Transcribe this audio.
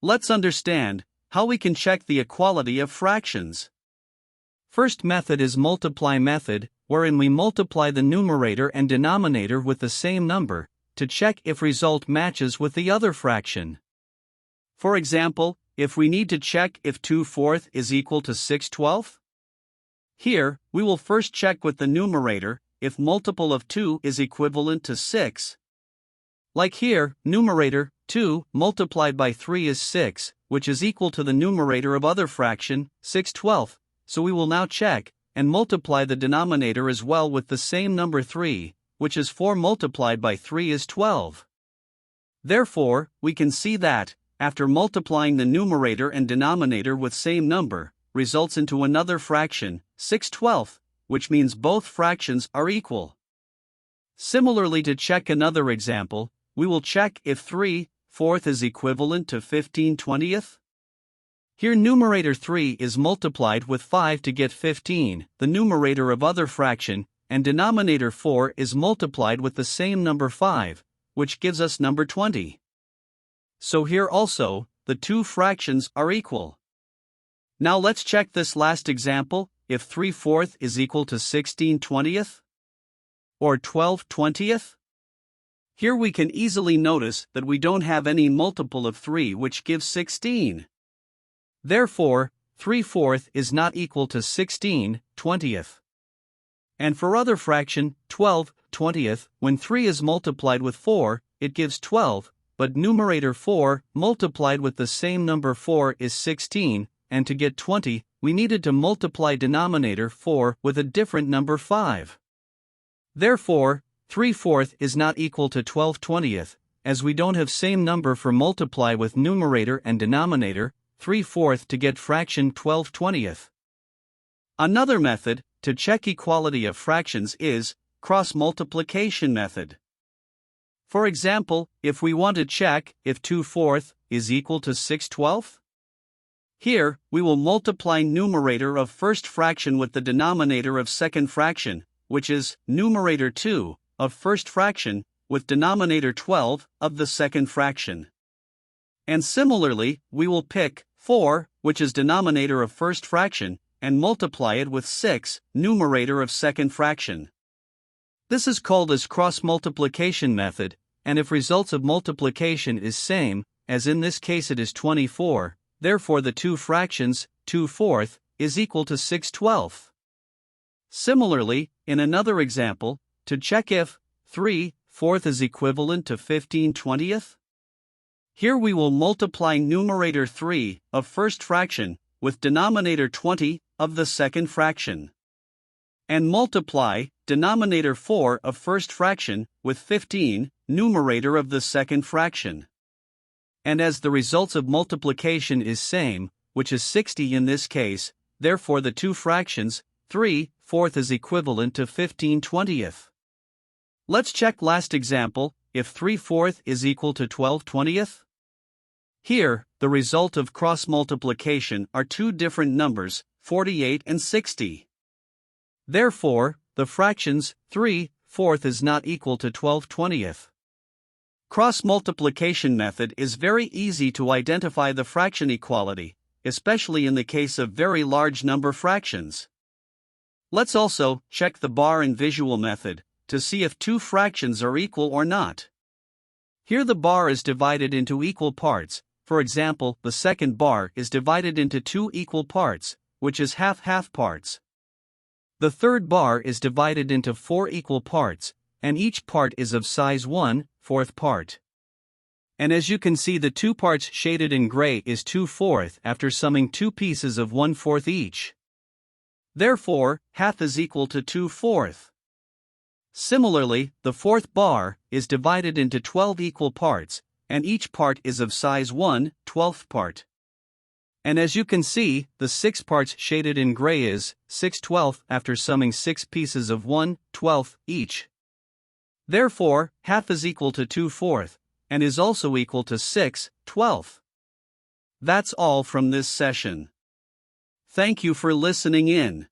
Let's understand how we can check the equality of fractions. First method is multiply method, wherein we multiply the numerator and denominator with the same number to check if result matches with the other fraction. For example, if we need to check if 2/4 is equal to 6/12. Here, we will first check with the numerator if multiple of 2 is equivalent to 6. Like here, numerator 2 multiplied by 3 is 6, which is equal to the numerator of other fraction, 6/12. So we will now check and multiply the denominator as well with the same number 3, which is 4 multiplied by 3 is 12. Therefore, we can see that, after multiplying the numerator and denominator with same number, results into another fraction, 6/12, which means both fractions are equal. Similarly, to check another example, we will check if 3/4 is equivalent to 15/20. Here numerator 3 is multiplied with 5 to get 15, the numerator of other fraction, and denominator 4 is multiplied with the same number 5, which gives us number 20. So here also, the two fractions are equal. Now let's check this last example, if 3/4 is equal to 16/20 or 12/20. Here we can easily notice that we don't have any multiple of 3 which gives 16. Therefore, 3/4 is not equal to 16/20. And for other fraction, 12/20, when 3 is multiplied with 4, it gives 12, but numerator 4 multiplied with the same number 4 is 16, and to get 20, we needed to multiply denominator 4 with a different number 5. Therefore, 3/4 is not equal to 12/20, as we don't have same number for multiply with numerator and denominator, 3/4 to get fraction 12/20. Another method to check equality of fractions is cross multiplication method. For example, if we want to check if 2/4 is equal to 6/12. Here, we will multiply numerator of first fraction with the denominator of second fraction, which is numerator 2 of first fraction with denominator 12 of the second fraction. And similarly, we will pick 4, which is denominator of first fraction, and multiply it with 6, numerator of second fraction. This is called as cross multiplication method, and if results of multiplication is same, as in this case it is 24, therefore the two fractions, 2/4, is equal to 6/12. Similarly, in another example, to check if 3/4 is equivalent to 15/20. Here we will multiply numerator 3 of first fraction with denominator 20 of the second fraction, and multiply denominator 4 of first fraction with 15, numerator of the second fraction. And as the results of multiplication is same, which is 60 in this case, therefore the two fractions, 3/4 is equivalent to 15/20. Let's check last example, if 3/4 is equal to 12/20. Here, the result of cross multiplication are two different numbers, 48 and 60. Therefore, the fractions 3/4 is not equal to 12/20. Cross multiplication method is very easy to identify the fraction equality, especially in the case of very large number fractions. Let's also check the bar and visual method to see if two fractions are equal or not. Here the bar is divided into equal parts. For example, the second bar is divided into two equal parts, which is half-half parts. The third bar is divided into 4 equal parts, and each part is of size 1/4 part. And as you can see, the two parts shaded in gray is 2/4 after summing two pieces of 1/4 each. Therefore, half is equal to 2/4. Similarly, the fourth bar is divided into 12 equal parts, and each part is of size 1/12 part. And as you can see, the 6 parts shaded in gray is 6/12 after summing 6 pieces of 1/12 each. Therefore, half is equal to 2/4, and is also equal to 6/12. That's all from this session. Thank you for listening in.